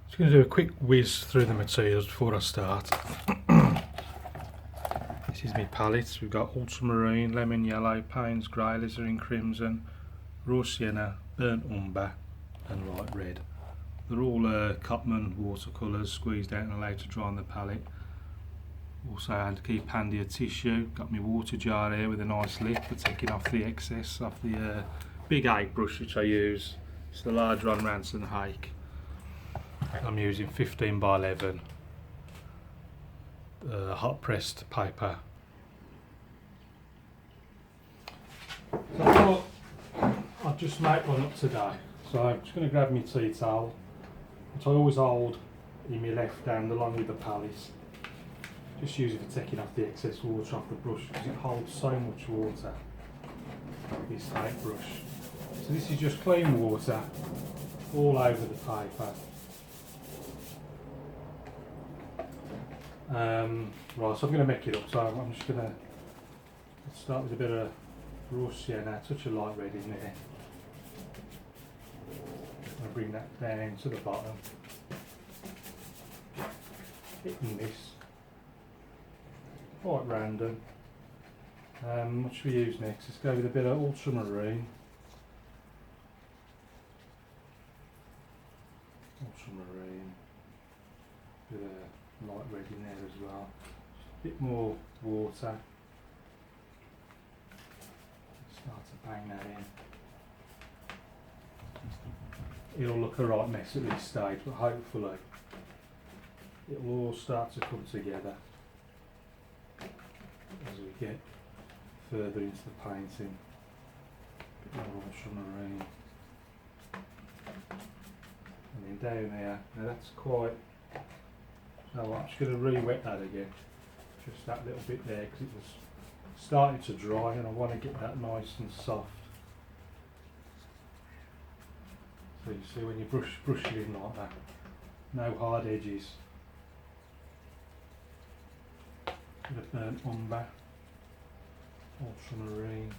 Just going to do a quick whiz through the materials before I start. This is my palette. We've got ultramarine, lemon yellow, Payne's grey, alizarin crimson, raw sienna, burnt umber and light red. They're all Cotman watercolours squeezed out and allowed to dry on the palette. Also I had to keep handy a tissue. Got my water jar here with a nice lip for taking off the excess off the big hake brush which I use. It's the large Ron Ranson hake. I'm using 15 by 11 hot pressed paper. So I thought I'd just make one up today. So I'm just going to grab my tea towel, which I always hold in my left hand along with the palette. Just use it for taking off the excess water off the brush because it holds so much water, this hake brush. So this is just clean water all over the paper. Right, so I'm going to make it up. So I'm just going to start with a bit of raw sienna, touch of light red in there. I'm going to bring that down to the bottom. Hitting this. Quite random. What should we use next? Let's go with a bit of ultramarine. Bit of light red in there as well. A bit more water. Start to bang that in. It'll look a right mess at this stage, but hopefully it'll all start to come together as we get further into the painting. A bit more ultramarine. And then down here, now that's quite, so I'm just going to re-wet that again, just that little bit there because it was starting to dry and I want to get that nice and soft. So you see when you brush it in like that, no hard edges. Bit of burnt umber, ultramarine,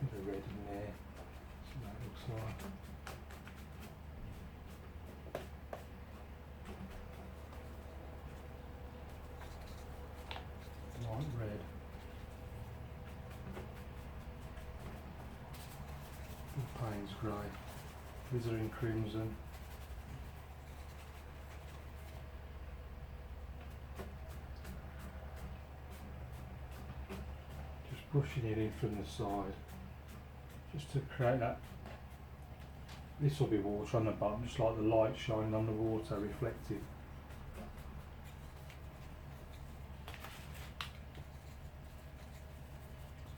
bit of red in there, so that looks like. Light red, Payne's grey, alizarin crimson. Just brushing it in from the side, just to create that. This will be water on the bottom, just like the light shining on the water, reflected.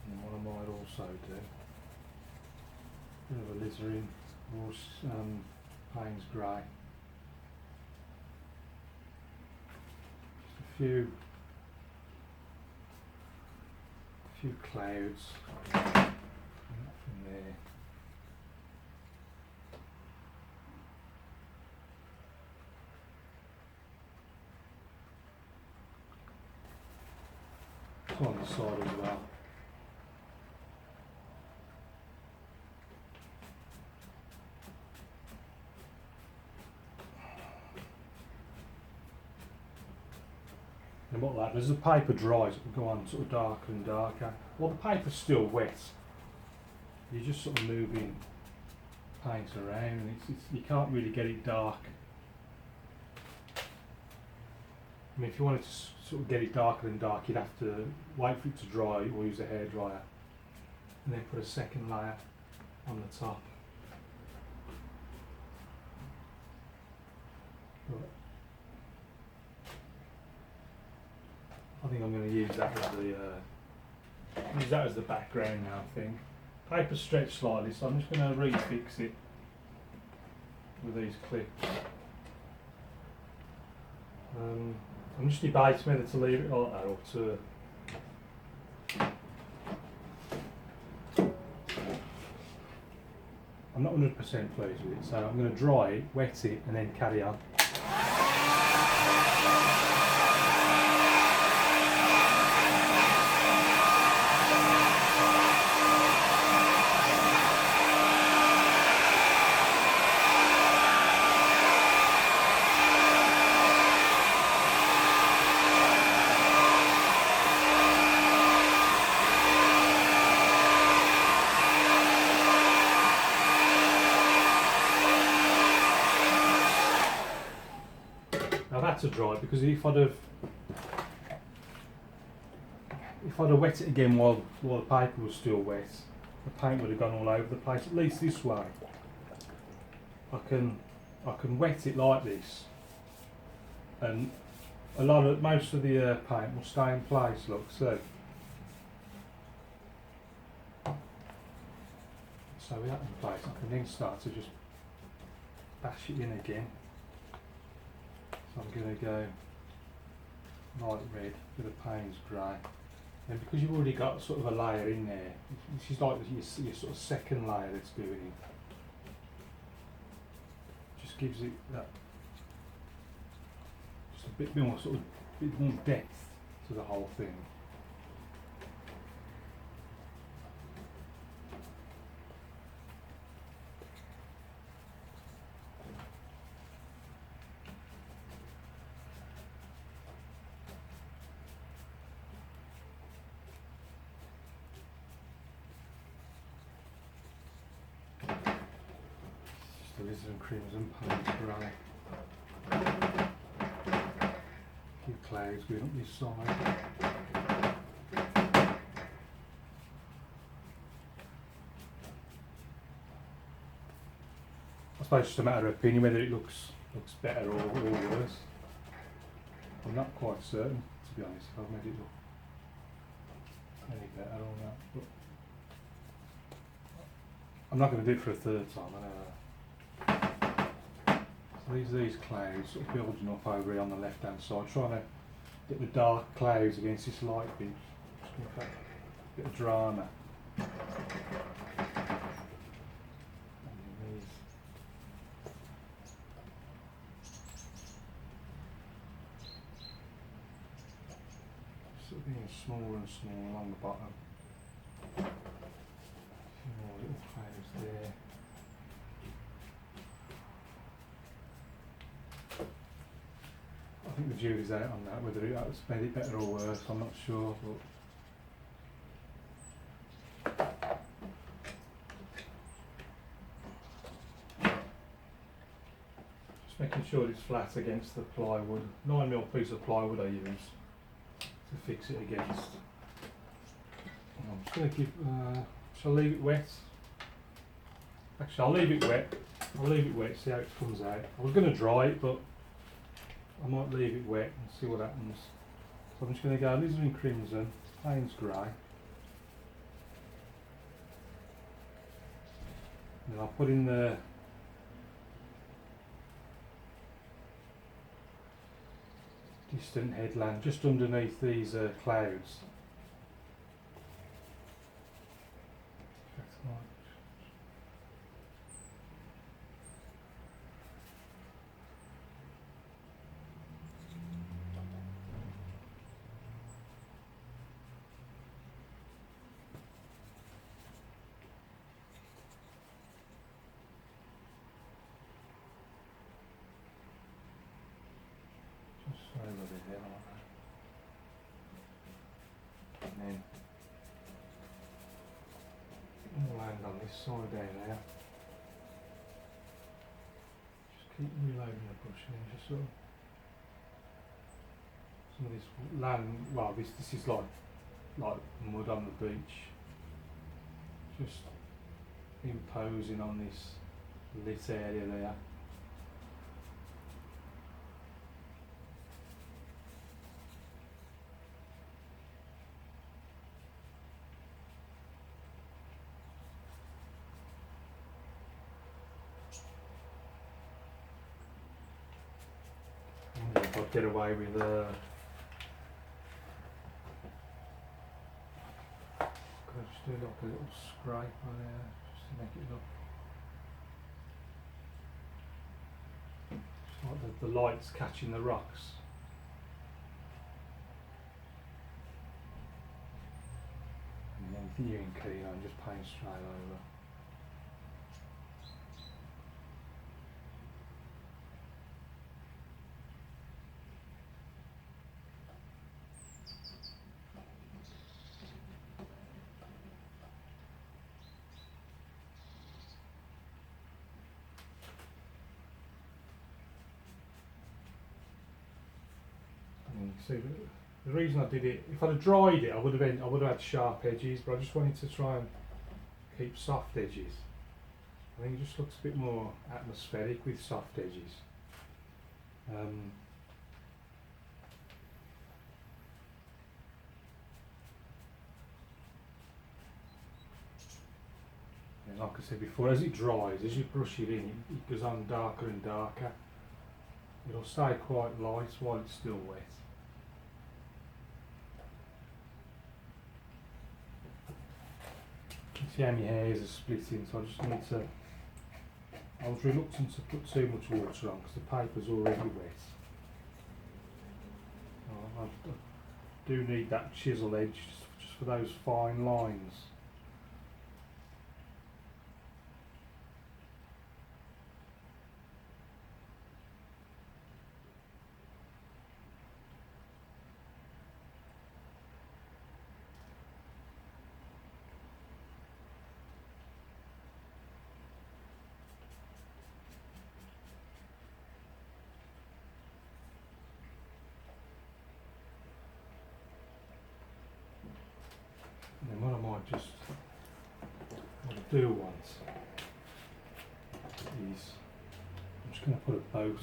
And what I might also do, a bit of alizarin, Payne's grey. Just a few clouds from there. It's on the side as well. And what that, as the paper dries, it will go on sort of darker and darker. While the paper's still wet, you're just sort of moving paint around, and you can't really get it dark. I mean, if you wanted to sort of get it darker and dark, you'd have to wait for it to dry or use a hairdryer, and then put a second layer on the top. But I think I'm going to use that as the background now. I think paper's stretched slightly, so I'm just going to refix it with these clips. I'm just debating whether to leave it like that or to I'm not 100% pleased with it, so I'm going to dry it, wet it, and then carry on. to dry it because if I'd have wet it again while the paper was still wet, the paint would have gone all over the place. At least this way, I can wet it like this, and most of the paint will stay in place. Look, see. So with that in place, I can then start to just bash it in again. So I'm going to go light red with the Payne's grey. And because you've already got sort of a layer in there, this is like your sort of second layer that's doing it. Just gives it that just a bit more depth to the whole thing. Alizarin crimson paint grey. A few clouds going up this side. I suppose it's just a matter of opinion whether it looks better or worse. I'm not quite certain, to be honest, if I've made it look any better or not. But I'm not going to do it for a third time, I know that. These clouds sort of building up over here on the left hand side, trying to get the dark clouds against this light bit, just give that bit of drama. Sort of being smaller and smaller along the bottom. A few more little clouds there. I think the jury's out on that, whether that's made it better or worse, I'm not sure. But just making sure it's flat against the plywood. 9mm piece of plywood I use to fix it against. I'm just going to give, shall I leave it wet? Actually, I'll leave it wet. See how it comes out. I was going to dry it, but I might leave it wet and see what happens. So I'm just going to go alizarin crimson, Payne's grey, and then I'll put in the distant headland just underneath these clouds. Over there, and then we'll land on this side down there. Just keep reloading the brush and then just sort of some of this land. Well, this is like mud on the beach. Just imposing on this lit area there. If I'd get away with could I just do like a little scrape on there just to make it look just like the light's catching the rocks. And anything you can key on, just paint straight over. see, the reason I did it, if I'd have dried it, I would have had sharp edges, but I just wanted to try and keep soft edges. I think it just looks a bit more atmospheric with soft edges. And like I said before, as it dries, as you brush it in, it goes on darker and darker. It'll stay quite light while it's still wet. You see how my hairs are splitting, so I just need to. I was reluctant to put too much water on because the paper's already wet. I do need that chisel edge just for those fine lines. And then what I might just do once is I'm just going to put a boat,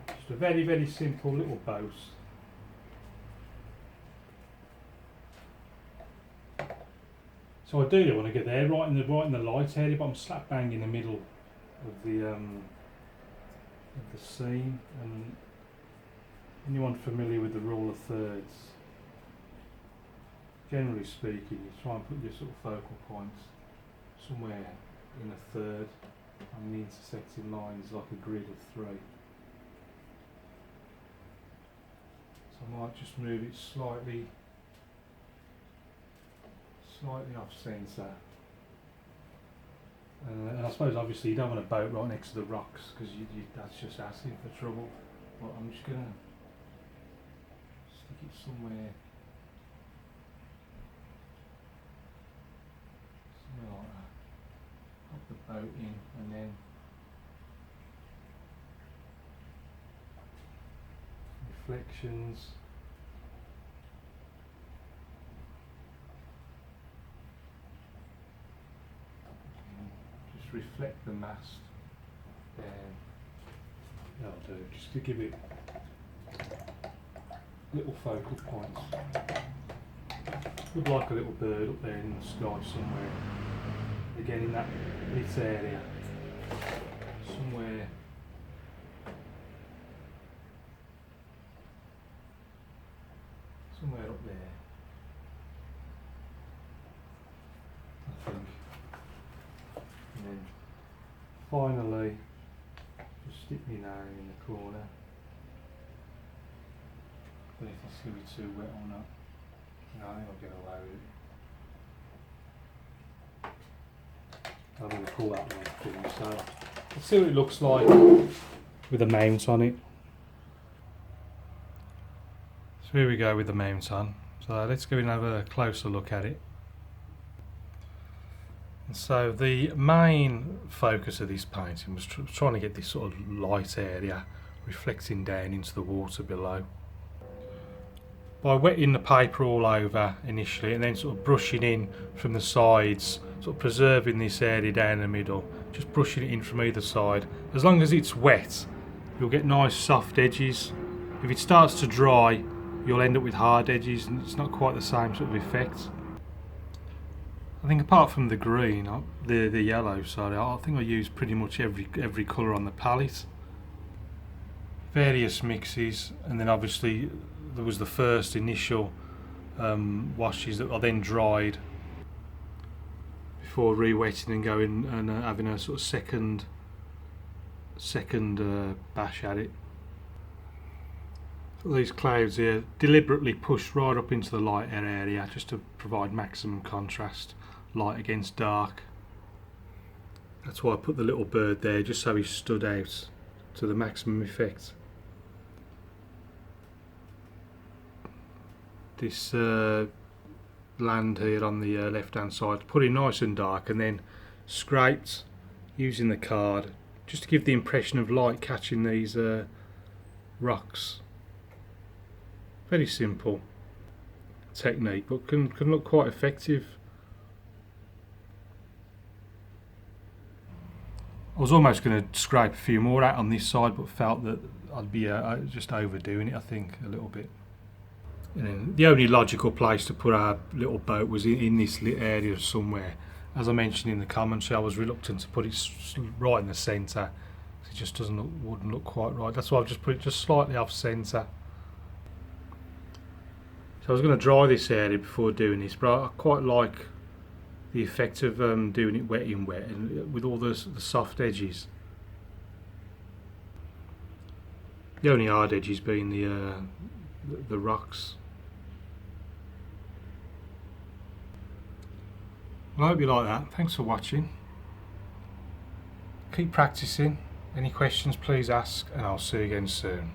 just a very, very simple little boat. So ideally I want to get there right in the light area, but I'm slap bang in the middle of the scene. And anyone familiar with the rule of thirds? Generally speaking, you try and put your sort of focal points somewhere in a third, and the intersecting line is like a grid of 3. So I might just move it slightly off centre. And I suppose obviously you don't want a boat right next to the rocks because that's just asking for trouble. But I'm just going to stick it somewhere like that. Pop the boat in and then reflections. Just reflect the mast there. That'll do, just to give it little focal points. Would like a little bird up there in the sky somewhere. Again in that lit area. Somewhere. Somewhere up there. I think. And then finally just stick me now in the corner. But if it's going to be too wet or not. No, I think I'll get away with it. I'm going to pull that one through, so let's see what it looks like with a mount on it. So here we go with the mount on. So let's go and have a closer look at it. And so the main focus of this painting was trying to get this sort of light area reflecting down into the water below. By wetting the paper all over initially and then sort of brushing in from the sides, sort of preserving this area down the middle, just brushing it in from either side. As long as it's wet, you'll get nice soft edges. If it starts to dry, you'll end up with hard edges and it's not quite the same sort of effect. I think apart from the green, the yellow, sorry, I think I used pretty much every colour on the palette. Various mixes, and then obviously there was the first initial washes that I then dried before re-wetting and going and having a sort of second bash at it. So these clouds here deliberately pushed right up into the light area just to provide maximum contrast, light against dark. That's why I put the little bird there, just so he stood out to the maximum effect. This land here on the left hand side, put it nice and dark and then scraped using the card just to give the impression of light catching these rocks. Very simple technique, but can look quite effective. I was almost going to scrape a few more out on this side, but felt that I'd be just overdoing it, I think, a little bit. And then the only logical place to put our little boat was in this area somewhere. As I mentioned in the commentary, I was reluctant to put it right in the centre. It just wouldn't look quite right. That's why I've just put it just slightly off centre. So I was going to dry this area before doing this, but I quite like the effect of doing it wet in wet and with all the soft edges. The only hard edges being the rocks. Well, I hope you like that. Thanks for watching. Keep practicing. Any questions, please ask, and I'll see you again soon.